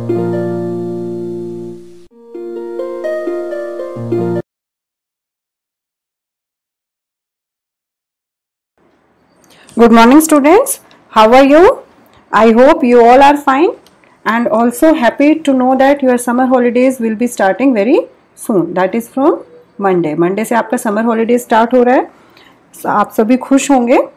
Good morning students, how are you? I hope you all are fine and also happy to know that your summer holidays will be starting very soon, that is from Monday से आपका summer holiday start हो रहा है, so, आप सभी खुश होंगे.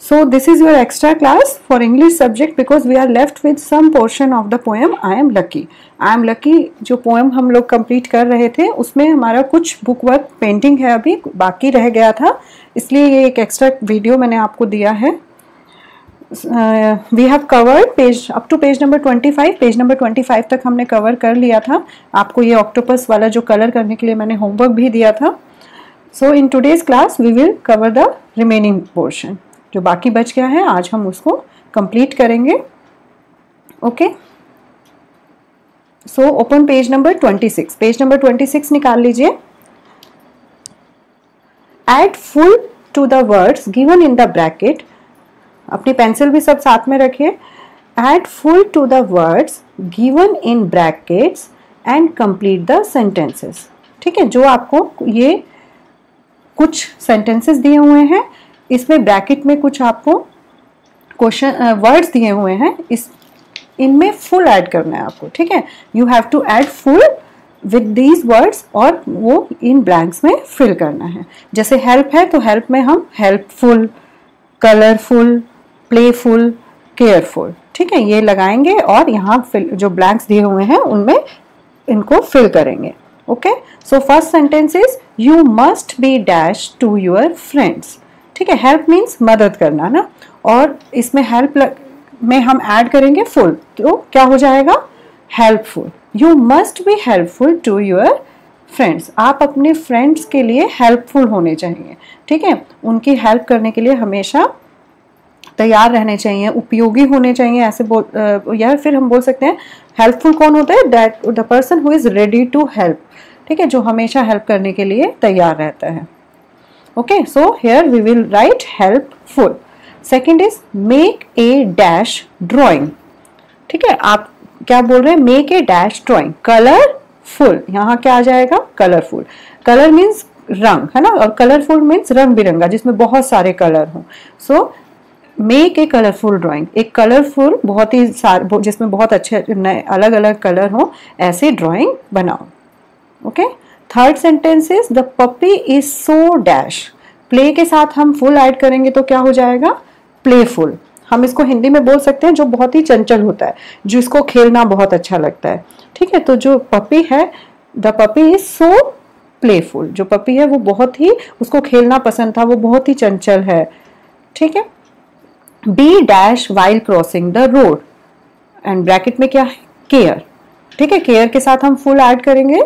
So this is your extra class for English subject because we are left with some portion of the poem I am lucky. I am lucky जो poem हम लोग complete कर रहे थे उसमें हमारा कुछ book work पेंटिंग है, अभी बाकी रह गया था, इसलिए ये एक एक्स्ट्रा वीडियो मैंने आपको दिया है. We have covered page up to page number 25. Page number 25 तक हमने कवर कर लिया था. आपको ये ऑक्टोपस वाला जो कलर करने के लिए मैंने होमवर्क भी दिया था. So in today's class we will cover the remaining portion. जो बाकी बच गया है आज हम उसको कंप्लीट करेंगे. Okay, so open page number 26. Page number 26 निकाल लीजिए. Add full to the words given in the bracket. अपनी पेंसिल भी सब साथ में रखिए. Add full to the words given in brackets and complete the sentences. ठीक है, जो आपको ये कुछ सेंटेंसेस दिए हुए हैं, इसमें ब्रैकेट में कुछ आपको क्वेश्चन वर्ड्स दिए हुए हैं, इनमें फुल ऐड करना है आपको. ठीक है, you have to add full with these words और वो इन ब्लैंक्स में फिल करना है. जैसे हेल्प है तो हेल्प में हम हेल्पफुल, कलरफुल, प्लेफुल, केयरफुल, ठीक है, ये लगाएंगे और यहाँ जो ब्लैंक्स दिए हुए हैं उनमें इनको फिल करेंगे. Okay, so first sentence is you must be dash to your friends. ठीक है, हेल्प मीन्स मदद करना ना, और इसमें हेल्प में हम ऐड करेंगे फुल, तो क्या हो जाएगा helpful. You must be helpful to your friends. आप अपने फ्रेंड्स के लिए हेल्पफुल होने चाहिए. ठीक है, उनकी हेल्प करने के लिए हमेशा तैयार रहने चाहिए, उपयोगी होने चाहिए, ऐसे या फिर हम बोल सकते हैं हेल्पफुल कौन होता है, that the person who is ready to help. ठीक है, जो हमेशा हेल्प करने के लिए तैयार रहता है. Okay, so here we will write helpful. Second is make a dash drawing. ठीक है, आप क्या बोल रहे हैं, make a dash drawing. Colourful, यहाँ क्या आ जाएगा कलरफुल. कलर मीन्स रंग है ना, और कलरफुल मीन्स रंग बिरंगा जिसमें बहुत सारे कलर हों. So make a colourful drawing. एक कलरफुल बहुत ही जिसमें बहुत अच्छे अलग अलग कलर हों, ऐसे ड्रॉइंग बनाओ. Okay, third sentence is the puppy is so dash. Play के साथ हम फुल ऐड करेंगे तो क्या हो जाएगा प्लेफुल. हम इसको हिंदी में बोल सकते हैं जो बहुत ही चंचल होता है, जिसको खेलना बहुत अच्छा लगता है. ठीक है, तो जो पपी है, the puppy is so playful. जो पपी है वो बहुत ही, उसको खेलना पसंद था, वो बहुत ही चंचल है. ठीक है, be dash while crossing the road, and bracket में क्या है केयर. ठीक है, केयर के साथ हम फुल ऐड करेंगे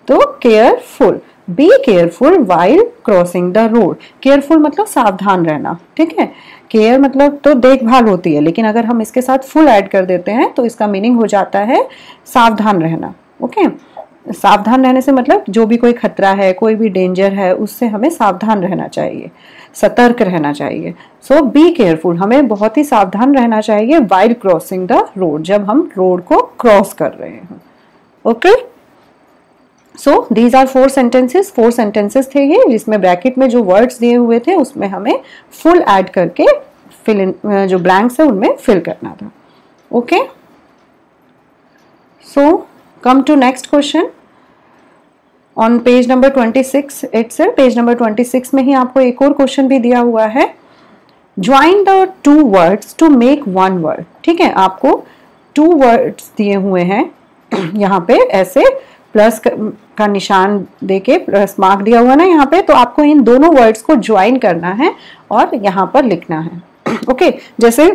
तो careful. Be careful while crossing the road. Careful मतलब सावधान रहना. ठीक है, केयर मतलब तो देखभाल होती है, लेकिन अगर हम इसके साथ फुल ऐड कर देते हैं तो इसका मीनिंग हो जाता है सावधान रहना. ओके, सावधान रहने से मतलब जो भी कोई खतरा है, कोई भी डेंजर है, उससे हमें सावधान रहना चाहिए, सतर्क रहना चाहिए. सो बी केयरफुल, हमें बहुत ही सावधान रहना चाहिए वाइल क्रॉसिंग द रोड, जब हम रोड को क्रॉस कर रहे हैं. Okay, so these are 4 sentences. 4 sentences थे ये, जिसमें ब्रैकेट में जो वर्ड्स दिए हुए थे उसमें हमें फुल ऐड करके फिल इन, जो ब्लैंक्स है उनमें फिल करना था. Okay, so come to next question on page number 26 itself. Page number 26 में ही आपको एक और क्वेश्चन भी दिया हुआ है. Join the 2 words to make 1 word. ठीक है, आपको 2 वर्ड्स दिए हुए हैं, यहाँ पे ऐसे प्लस का निशान देके प्लस मार्क दिया हुआ ना यहाँ पे, तो आपको इन दोनों वर्ड्स को ज्वाइन करना है और यहाँ पर लिखना है. ओके, जैसे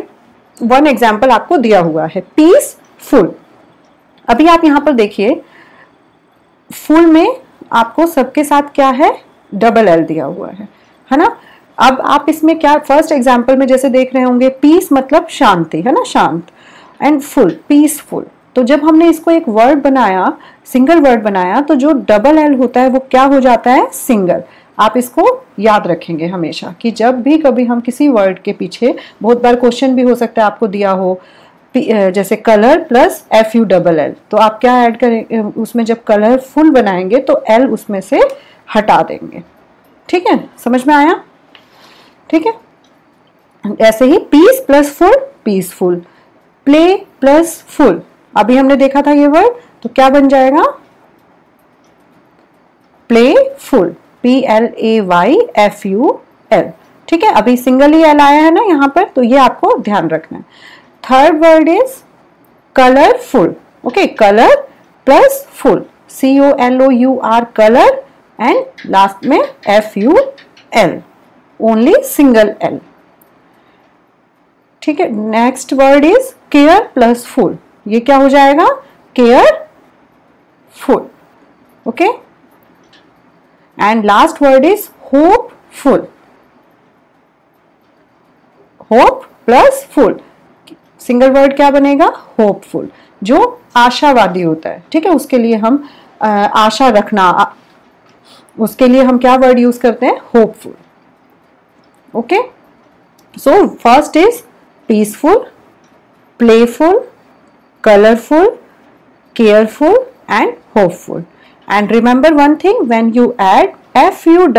1 एग्जाम्पल आपको दिया हुआ है पीसफुल. अभी आप यहाँ पर देखिए, फुल में आपको सबके साथ क्या है डबल एल दिया हुआ है ना. अब आप इसमें क्या फर्स्ट एग्जाम्पल में जैसे देख रहे होंगे, पीस मतलब शांति है ना, शांत, एंड फुल पीसफुल. तो जब हमने इसको एक वर्ड बनाया, सिंगल वर्ड बनाया, तो जो डबल एल होता है वो क्या हो जाता है सिंगल. आप इसको याद रखेंगे हमेशा कि जब भी कभी हम किसी वर्ड के पीछे, बहुत बार क्वेश्चन भी हो सकता है आपको दिया हो जैसे कलर प्लस FULL, तो आप क्या ऐड करें उसमें, जब कलरफुल बनाएंगे तो L उसमें से हटा देंगे। ठीक है, समझ में आया? ठीक है, ऐसे ही peace plus full, peaceful, play plus full, अभी हमने देखा था ये वर्ड, तो क्या बन जाएगा? Playful, PLAYFUL। ठीक है, अभी सिंगल ही L आया है ना यहाँ पर, तो ये आपको ध्यान रखना है। Third word is colourful. Okay, colour plus full, COLOUR, colour, and last में FUL, ओनली सिंगल L। ठीक है, next word is care plus full, ये क्या हो जाएगा? Care full. Okay, and last word is hopeful, hope plus full, single word क्या बनेगा? Hopeful, जो आशावादी होता है। ठीक है, उसके लिए हम आशा रखना, उसके लिए हम क्या वर्ड यूज करते हैं? Hopeful. Okay, so first is peaceful, playful, colorful, careful, and hopeful. And remember one thing, when you add FULL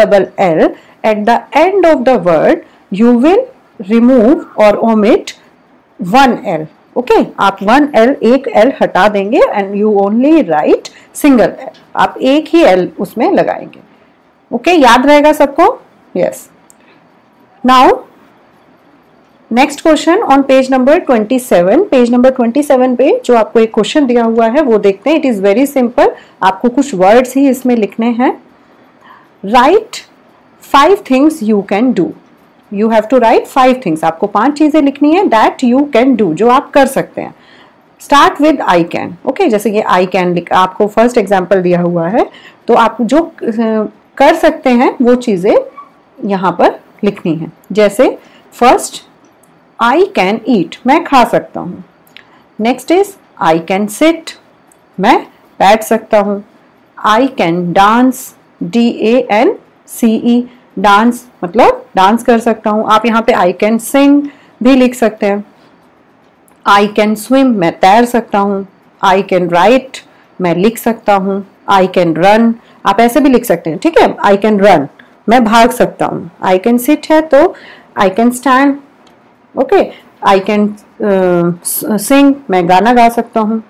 at the end of the word, you will remove or omit one L. Okay, आप one L, एक L हटा देंगे and you only write single L. आप एक ही L उसमें लगाएंगे। Okay, याद रहेगा सबको? Yes. Now next question on page number 27। Page number 27 पे जो आपको एक क्वेश्चन दिया हुआ है वो देखते हैं। इट इज वेरी सिंपल, आपको कुछ वर्ड्स ही इसमें लिखने हैं। Write 5 things you can do. You have to write 5 things, आपको 5 चीजें लिखनी है दैट यू कैन डू, जो आप कर सकते हैं। Start with I can. Okay, जैसे ये आई कैन आपको फर्स्ट एग्जाम्पल दिया हुआ है, तो आप जो कर सकते हैं वो चीजें यहाँ पर लिखनी है। जैसे फर्स्ट, I can eat, मैं खा सकता हूँ। Next is I can sit, मैं बैठ सकता हूँ। I can dance, DANCE, dance मतलब डांस कर सकता हूँ। आप यहाँ पे I can sing भी लिख सकते हैं। I can swim, मैं तैर सकता हूँ। I can write, मैं लिख सकता हूँ। I can run, आप ऐसे भी लिख सकते हैं। ठीक है, I can run, मैं भाग सकता हूँ। I can sit है तो I can stand। Okay, I can sing, मैं गाना गा सकता हूँ।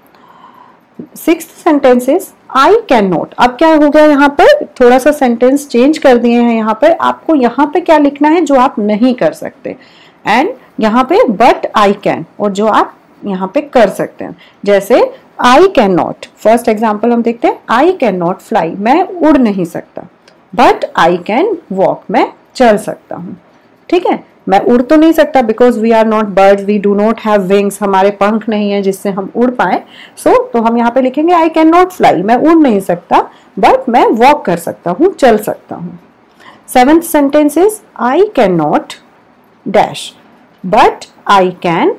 6th sentence is I can not. अब क्या हो गया, यहाँ पर थोड़ा सा सेंटेंस चेंज कर दिए हैं। यहाँ पर आपको यहाँ पे क्या लिखना है जो आप नहीं कर सकते, एंड यहाँ पे बट आई कैन, और जो आप यहाँ पे कर सकते हैं। जैसे आई कैन नॉट, फर्स्ट एग्जाम्पल हम देखते हैं। आई कैन नॉट फ्लाई, मैं उड़ नहीं सकता। बट आई कैन वॉक, मैं चल सकता हूँ। ठीक है, मैं उड़ तो नहीं सकता because we are not birds, we do not have wings, हमारे पंख नहीं है जिससे हम उड़ पाए। सो तो हम यहाँ पे लिखेंगे आई कैन नॉट फ्लाई, मैं उड़ नहीं सकता, बट मैं वॉक कर सकता हूँ, चल सकता हूँ। 7th sentence is I can not dash, but I can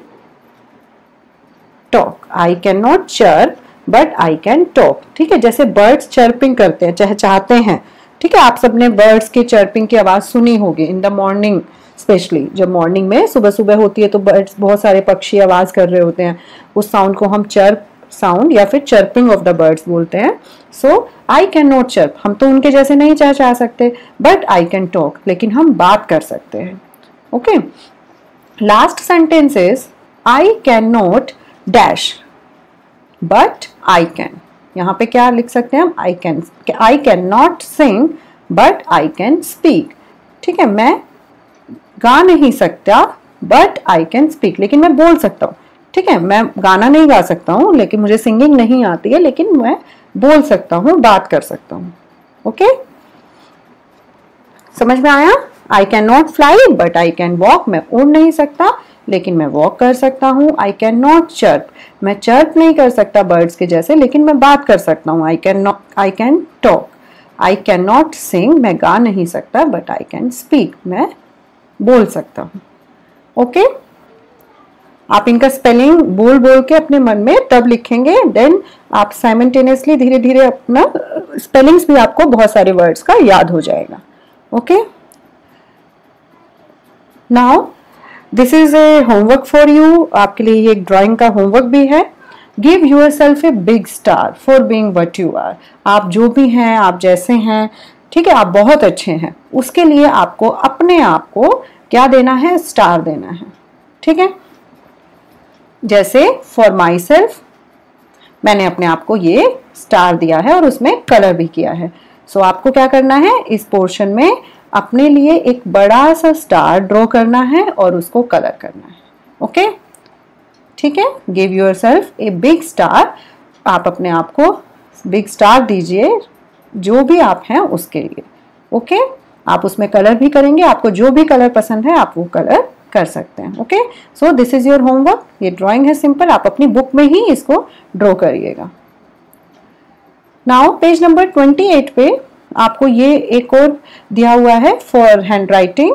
talk. I can not chirp, but I can talk. ठीक है, जैसे बर्ड्स चर्पिंग करते हैं, चहचहाते हैं। ठीक है, आप सबने बर्ड्स की चर्पिंग की आवाज सुनी होगी इन द मॉर्निंग, स्पेशली जब मॉर्निंग में सुबह सुबह होती है तो बर्ड्स, बहुत सारे पक्षी आवाज कर रहे होते हैं। उस साउंड को हम चर्प साउंड या फिर चर्पिंग ऑफ द बर्ड्स बोलते हैं। सो आई कैन नॉट चर्प, हम तो उनके जैसे नहीं चहचहा सकते, बट आई कैन टॉक, लेकिन हम बात कर सकते हैं। Okay, last sentence is I can not dash, but I can. यहाँ पे क्या लिख सकते हैं हम? I can not sing, but I can speak. ठीक है, मैं गा नहीं सकता, बट आई कैन स्पीक, लेकिन मैं बोल सकता हूँ। ठीक है, मैं गाना नहीं गा सकता हूँ, लेकिन मुझे सिंगिंग नहीं आती है, लेकिन मैं बोल सकता हूँ, बात कर सकता हूँ। ओके, समझ में आया? आई can not fly, but I can walk, मैं उड़ नहीं सकता, लेकिन मैं वॉक कर सकता हूँ। आई कैन नॉट चर्प, मैं चर्प नहीं कर सकता बर्ड्स के जैसे, लेकिन मैं बात कर सकता हूँ। I can talk. I can not sing, मैं गा नहीं सकता, बट आई कैन स्पीक, मैं बोल सकता हूँ। ओके, आप इनका स्पेलिंग बोल बोल के अपने मन में तब लिखेंगे, देन आप साइमल्टेनियसली धीरे धीरे अपना स्पेलिंग्स भी आपको बहुत सारे वर्ड्स का याद हो जाएगा। Okay, now this is a homework for you, आपके लिए ये एक ड्राइंग का होमवर्क भी है। Give yourself a big star for being what you are. आप जो भी हैं, आप जैसे हैं, ठीक है, आप बहुत अच्छे हैं, उसके लिए आपको अपने आप को क्या देना है, स्टार देना है। ठीक है, जैसे फॉर माई सेल्फ मैंने अपने आप को ये स्टार दिया है और उसमें कलर भी किया है। सो आपको क्या करना है, इस पोर्शन में अपने लिए एक बड़ा सा स्टार ड्रॉ करना है और उसको कलर करना है। ओके, ठीक है, give your self a big star, आप अपने आप को बिग स्टार दीजिए जो भी आप हैं उसके लिए। ओके, आप उसमें कलर भी करेंगे, आपको जो भी कलर पसंद है आप वो कलर कर सकते हैं। Okay, so this is your homework. ये ड्राइंग है सिंपल, आप अपनी बुक में ही इसको ड्रॉ करिएगा। नाउ पेज नंबर 28 पे आपको ये एक और दिया हुआ है for handwriting.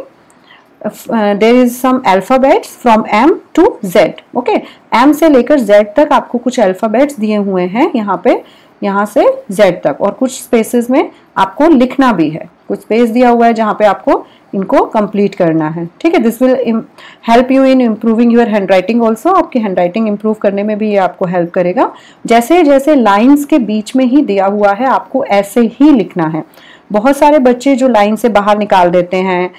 There is some alphabets from M to Z। Okay, M से लेकर Z तक आपको कुछ अल्फाबेट्स दिए हुए हैं यहाँ पे, यहाँ से Z तक, और कुछ स्पेसेस में आपको लिखना भी है, कुछ स्पेस दिया हुआ है जहाँ पे आपको इनको कंप्लीट करना है। ठीक है, this will help you in improving your hand writing also. आपकी हैंड राइटिंग इम्प्रूव करने में भी ये आपको हेल्प करेगा। जैसे जैसे लाइन्स के बीच में ही दिया हुआ है आपको ऐसे ही लिखना है। बहुत सारे बच्चे जो लाइन से बाहर निकाल देते हैं,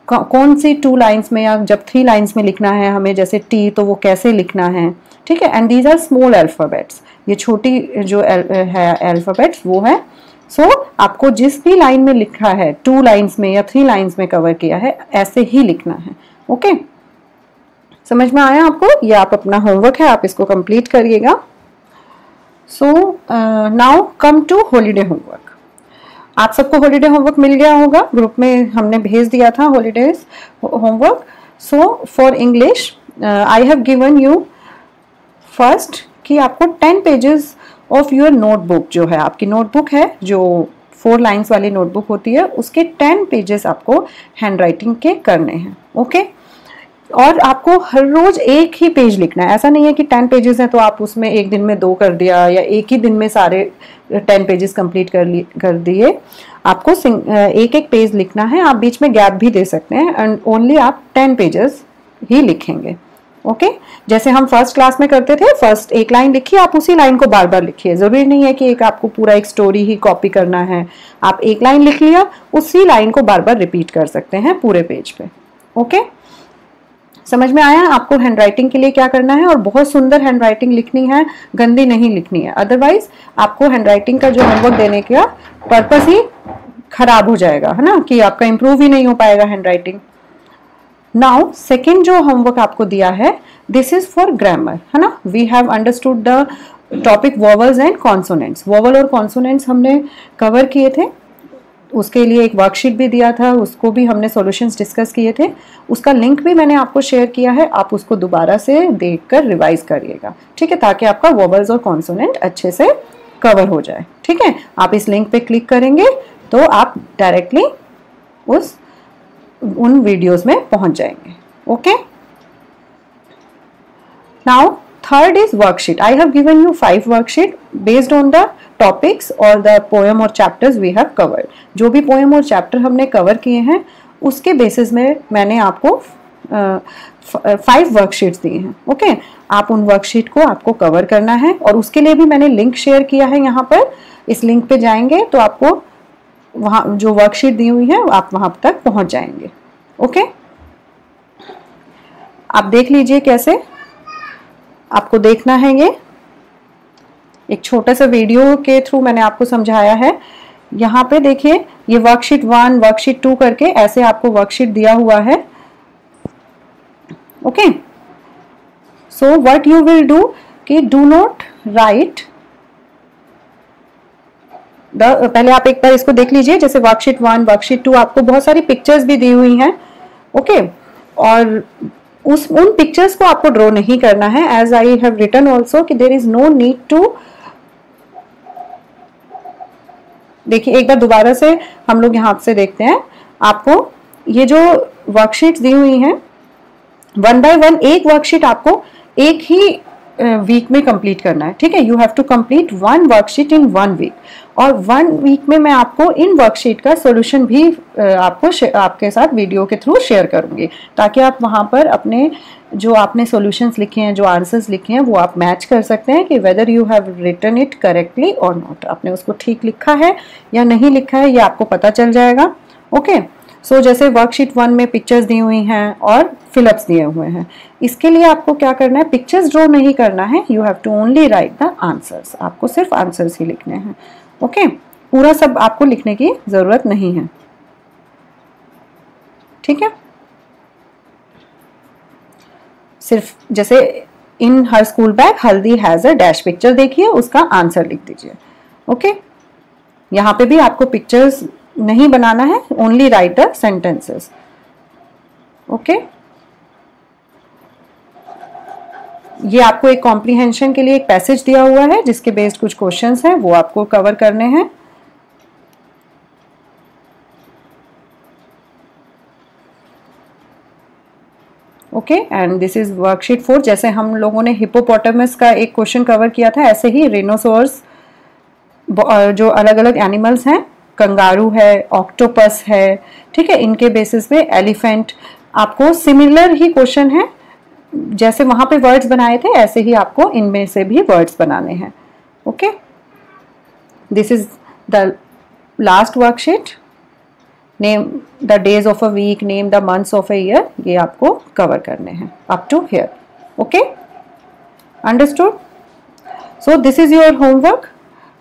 कौन सी 2 लाइन्स में या जब 3 लाइन्स में लिखना है हमें, जैसे T, तो वो कैसे लिखना है। ठीक है, and these are small alphabets, ये छोटी जो है अल्फाबेट्स वो है। सो आपको जिस भी लाइन में लिखा है, 2 लाइन्स में या 3 लाइन्स में कवर किया है, ऐसे ही लिखना है। ओके, समझ में आया आपको? ये आप अपना होमवर्क है, आप इसको कंप्लीट करिएगा। So now come to holiday homework. आप सबको हॉलीडे होमवर्क मिल गया होगा, ग्रुप में हमने भेज दिया था holidays homework. So for English I have given you first कि आपको 10 पेजेस ऑफ योर नोटबुक, जो है आपकी नोटबुक है जो 4 लाइन्स वाली नोटबुक होती है, उसके 10 पेजेस आपको हैंड राइटिंग के करने हैं। ओके, और आपको हर रोज एक ही पेज लिखना है। ऐसा नहीं है कि 10 पेजेस हैं तो आप उसमें एक दिन में 2 कर दिया या एक ही दिन में सारे 10 पेजेस कंप्लीट कर दिए। आपको एक एक पेज लिखना है, आप बीच में गैप भी दे सकते हैं, एंड ओनली आप 10 पेजेस ही लिखेंगे। ओके, जैसे हम फर्स्ट क्लास में करते थे, फर्स्ट एक लाइन लिखिए, आप उसी लाइन को बार बार लिखिए। जरूरी नहीं है कि एक आपको पूरा एक स्टोरी ही कॉपी करना है, आप एक लाइन लिख लिया, उसी लाइन को बार बार रिपीट कर सकते हैं पूरे पेज पे। ओके, समझ में आया आपको हैंड राइटिंग के लिए क्या करना है? और बहुत सुंदर हैंड राइटिंग लिखनी है, गंदी नहीं लिखनी है, अदरवाइज आपको हैंड राइटिंग का जो होमवर्क देने का पर्पस ही खराब हो जाएगा, है ना, कि आपका इंप्रूव ही नहीं हो पाएगा हैंड राइटिंग। नाउ सेकेंड जो होमवर्क आपको दिया है, दिस इज फॉर ग्रामर, है ना। We have understood the topic vowels and consonants. Vowel और कॉन्सोनेंट्स हमने कवर किए थे, उसके लिए एक वर्कशीट भी दिया था, उसको भी हमने सॉल्यूशंस डिस्कस किए थे, उसका लिंक भी मैंने आपको शेयर किया है, आप उसको दोबारा से देखकर रिवाइज करिएगा। ठीक है, ताकि आपका वोवल्स और कॉन्सोनेंट अच्छे से कवर हो जाए। ठीक है, आप इस लिंक पे क्लिक करेंगे तो आप डायरेक्टली उन वीडियोस में पहुंच जाएंगे। Okay, now third is worksheet. I have given you 5 worksheet based on the topics और द पोएम और चैप्टर्स वी हैव कवर्ड। जो भी पोएम और चैप्टर हमने कवर किए हैं उसके बेसिस में मैंने आपको 5 वर्कशीट्स दिए हैं। ओके, आप उन वर्कशीट को आपको कवर करना है, और उसके लिए भी मैंने लिंक शेयर किया है यहाँ पर। इस लिंक पे जाएंगे तो आपको वहाँ जो वर्कशीट दी हुई है आप वहाँ तक पहुँच जाएंगे। ओके, आप देख लीजिए कैसे आपको देखना है। ये एक छोटा सा वीडियो के थ्रू मैंने आपको समझाया है। यहाँ पे देखिए, ये वर्कशीट 1, वर्कशीट 2 करके ऐसे आपको वर्कशीट दिया हुआ है। Okay, so what you will do कि डू नॉट राइट पहले आप एक बार इसको देख लीजिए। जैसे वर्कशीट 1, वर्कशीट 2 आपको बहुत सारी पिक्चर्स भी दी हुई हैं। ओके, और उन पिक्चर्स को आपको ड्रॉ नहीं करना है। As I have written also कि there is no need to. देखिए एक बार दोबारा से हम लोग यहाँ से देखते हैं। आपको ये जो वर्कशीट्स दी हुई हैं 1 बाय 1, एक वर्कशीट आपको एक ही वीक में कंप्लीट करना है, ठीक है। You have to complete 1 worksheet in 1 week, और 1 वीक में मैं आपको इन वर्कशीट का सॉल्यूशन भी आपके साथ वीडियो के थ्रू शेयर करूंगी, ताकि आप वहां पर अपने जो आपने सॉल्यूशंस लिखे हैं, जो आंसर्स लिखे हैं, वो आप मैच कर सकते हैं कि whether you have written it correctly और नॉट, आपने उसको ठीक लिखा है या नहीं लिखा है, ये आपको पता चल जाएगा। ओके, सो जैसे वर्कशीट 1 में पिक्चर्स दी हुई हैं और फिलअप्स दिए हुए हैं, इसके लिए आपको क्या करना है, पिक्चर्स ड्रॉ नहीं करना है, you have to only write the answers, आपको सिर्फ आंसर्स ही लिखने हैं। ओके, पूरा सब आपको लिखने की जरूरत नहीं है, ठीक है। सिर्फ जैसे इन हर स्कूल बैग हल्दी हैज अ डैश पिक्चर देखिए, उसका आंसर लिख दीजिए। ओके, यहां पे भी आपको पिक्चर्स नहीं बनाना है, only write the sentences. Okay, ये आपको एक कॉम्प्रिहेंशन के लिए एक पैसेज दिया हुआ है जिसके बेस्ड कुछ क्वेश्चंस हैं, वो आपको कवर करने हैं। Okay, and this is worksheet 4। जैसे हम लोगों ने हिप्पोपोटामस का एक क्वेश्चन कवर किया था, ऐसे ही रिनोसोर्स, जो अलग अलग एनिमल्स हैं, कंगारू है, ऑक्टोपस है, ठीक है, इनके बेसिस पे एलिफेंट, आपको सिमिलर ही क्वेश्चन है, जैसे वहां पे वर्ड्स बनाए थे ऐसे ही आपको इनमें से भी वर्ड्स बनाने हैं। Okay, this is the last worksheet. Name the days of a week, name the months of a year, ये आपको कवर करने हैं up to here. Okay, understood? So this is your homework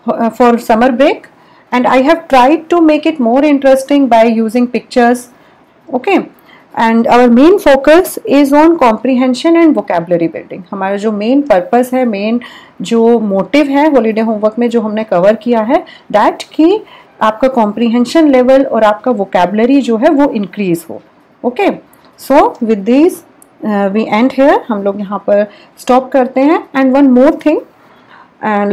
for summer break, and I have tried to make it more interesting by using pictures. Okay, and our main focus is on comprehension and vocabulary building. हमारा जो main purpose है, main जो motive है holiday homework में जो हमने cover किया है, that कि आपका comprehension level और आपका vocabulary जो है वो increase हो। Okay, so with these we end here, हम लोग यहाँ पर stop करते हैं। and one more thing,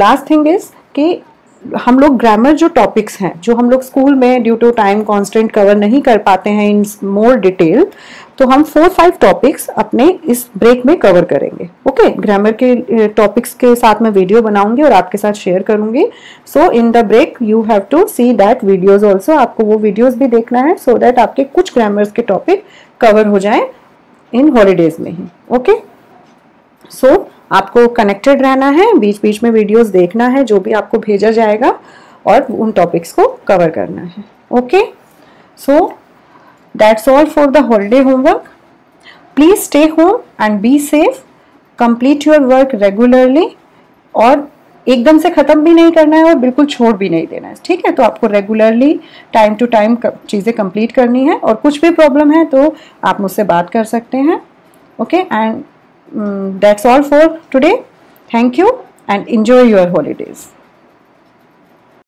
last thing is कि हम लोग ग्रामर जो टॉपिक्स हैं, जो हम लोग स्कूल में due to time constant cover नहीं कर पाते हैं इन मोर डिटेल, तो हम 4-5 टॉपिक्स अपने इस ब्रेक में कवर करेंगे। ओके, ग्रामर के टॉपिक्स के साथ मैं वीडियो बनाऊंगी और आपके साथ शेयर करूंगी। So in the break you have to see that videos also, आपको वो वीडियोज भी देखना है सो दैट आपके कुछ ग्रामर्स के टॉपिक कवर हो जाए इन हॉलीडेज में ही। ओके, सो आपको कनेक्टेड रहना है, बीच बीच में वीडियोस देखना है जो भी आपको भेजा जाएगा, और उन टॉपिक्स को कवर करना है। Okay, so that's all for the holiday homework. Please stay home and be safe, complete your work regularly, और एकदम से खत्म भी नहीं करना है और बिल्कुल छोड़ भी नहीं देना है, ठीक है। तो आपको रेगुलरली टाइम टू टाइम चीज़ें कंप्लीट करनी है, और कुछ भी प्रॉब्लम है तो आप मुझसे बात कर सकते हैं। Okay, and that's all for today. Thank you and enjoy your holidays.